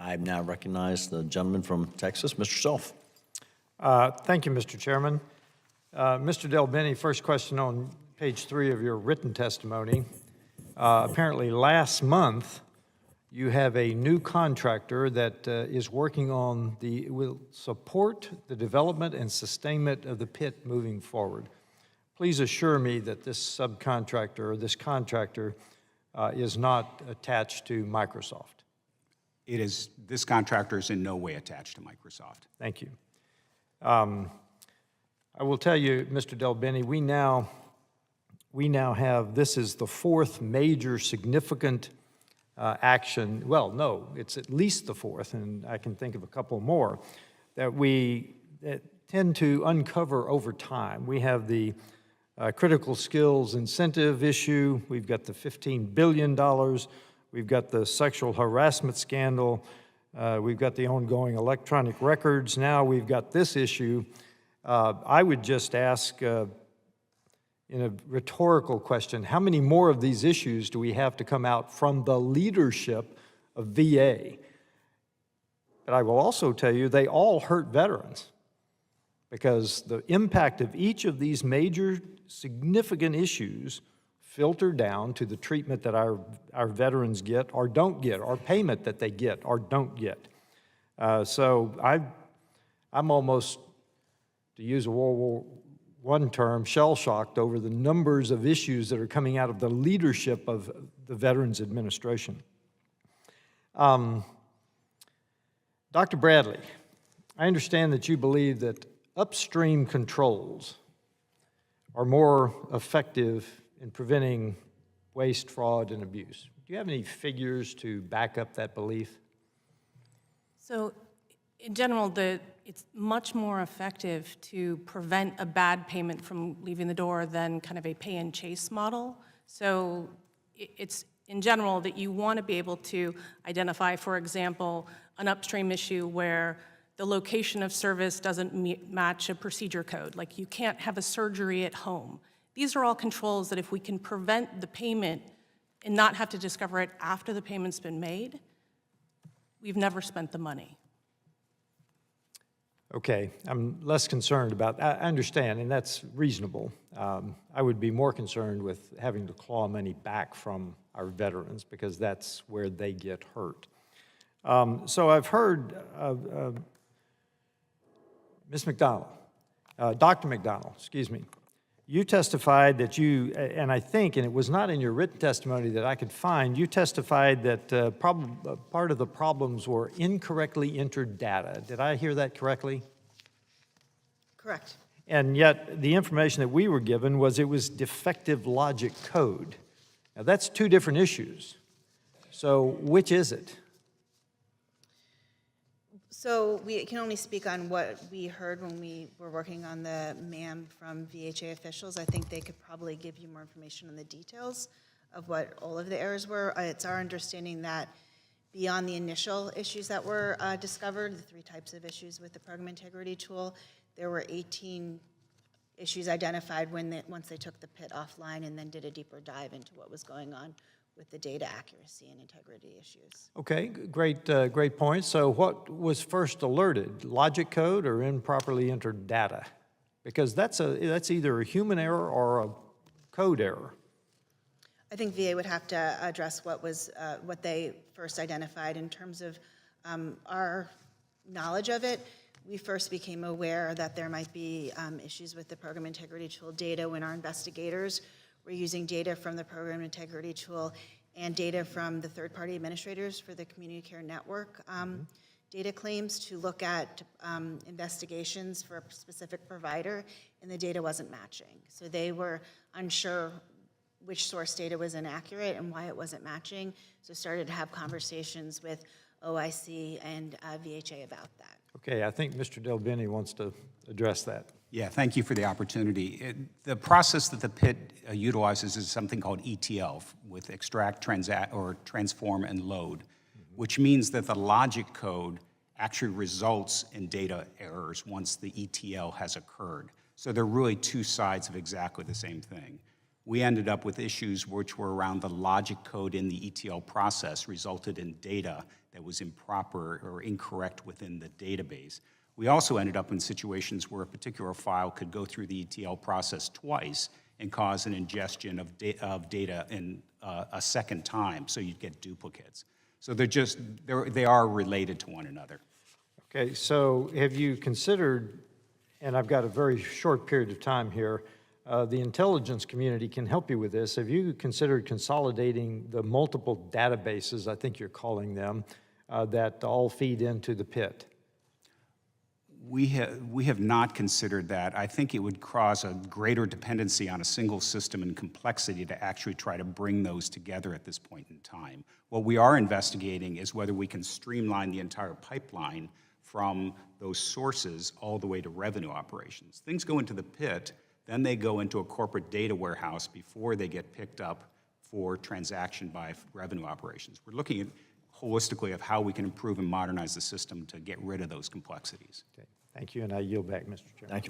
I now recognize the gentleman from Texas, Mr. Self. Thank you, Mr. Chairman. Mr. Del Bene, first question on page 3 of your written testimony. Apparently last month, you have a new contractor that is working on will support the development and sustainment of the pit moving forward. Please assure me that this subcontractor or this contractor is not attached to Microsoft. It is, this contractor is in no way attached to Microsoft. Thank you. I will tell you, Mr. Del Bene, we now have, this is the 4th major significant action, well, no, it's at least the 4th, and I can think of a couple more, that tend to uncover over time. We have the critical skills incentive issue, we've got the $15 billion, we've got the sexual harassment scandal, we've got the ongoing electronic records, now we've got this issue. I would just ask, in a rhetorical question, how many more of these issues do we have to come out from the leadership of VA? But I will also tell you, they all hurt veterans, because the impact of each of these major significant issues filter down to the treatment that our veterans get or don't get, or payment that they get or don't get. So I'm almost, to use a World War I term, shell-shocked over the numbers of issues that are coming out of the leadership of the Veterans Administration. Dr. Bradley, I understand that you believe that upstream controls are more effective in preventing waste, fraud, and abuse. Do you have any figures to back up that belief? So, in general, it's much more effective to prevent a bad payment from leaving the door than kind of a pay and chase model. So it's in general that you want to be able to identify, for example, an upstream issue where the location of service doesn't match a procedure code. Like, you can't have a surgery at home. These are all controls that if we can prevent the payment and not have to discover it after the payment's been made, we've never spent the money. Okay, I'm less concerned about, I understand, and that's reasonable. I would be more concerned with having to claw money back from our veterans, because that's where they get hurt. So I've heard Ms. McDonald, Dr. McDonald, excuse me, you testified that you, and I think, and it was not in your written testimony that I could find, you testified that part of the problems were incorrectly entered data. Did I hear that correctly? Correct. And yet the information that we were given was it was defective logic code. Now that's 2 different issues. So which is it? So we can only speak on what we heard when we were working on the MAM from VHA officials. I think they could probably give you more information on the details of what all of the errors were. It's our understanding that beyond the initial issues that were discovered, the 3 types of issues with the program integrity tool, there were 18 issues identified once they took the PIT offline and then did a deeper dive into what was going on with the data accuracy and integrity issues. Okay, great point. So what was first alerted, logic code or improperly entered data? Because that's either a human error or a code error. I think VA would have to address what they first identified in terms of our knowledge of it. We first became aware that there might be issues with the program integrity tool data when our investigators were using data from the program integrity tool and data from the third-party administrators for the community care network data claims to look at investigations for a specific provider, and the data wasn't matching. So they were unsure which source data was inaccurate and why it wasn't matching, so started to have conversations with OIC and VHA about that. Okay, I think Mr. Del Bene wants to address that. Yeah, thank you for the opportunity. The process that the PIT utilizes is something called ETL, with extract, transform, and load, which means that the logic code actually results in data errors once the ETL has occurred. So they're really 2 sides of exactly the same thing. We ended up with issues which were around the logic code in the ETL process resulted in data that was improper or incorrect within the database. We also ended up in situations where a particular file could go through the ETL process twice and cause an ingestion of data in a second time, so you'd get duplicates. So they are related to one another. Okay, so have you considered, and I've got a very short period of time here, the intelligence community can help you with this. Have you considered consolidating the multiple databases, I think you're calling them, that all feed into the pit? We have not considered that. I think it would cause a greater dependency on a single system and complexity to actually try to bring those together at this point in time. What we are investigating is whether we can streamline the entire pipeline from those sources all the way to revenue operations. Things go into the pit, then they go into a corporate data warehouse before they get picked up for transaction by revenue operations. We're looking at holistically of how we can improve and modernize the system to get rid of those complexities. Okay, thank you, and I yield back, Mr. Chairman. Thank you.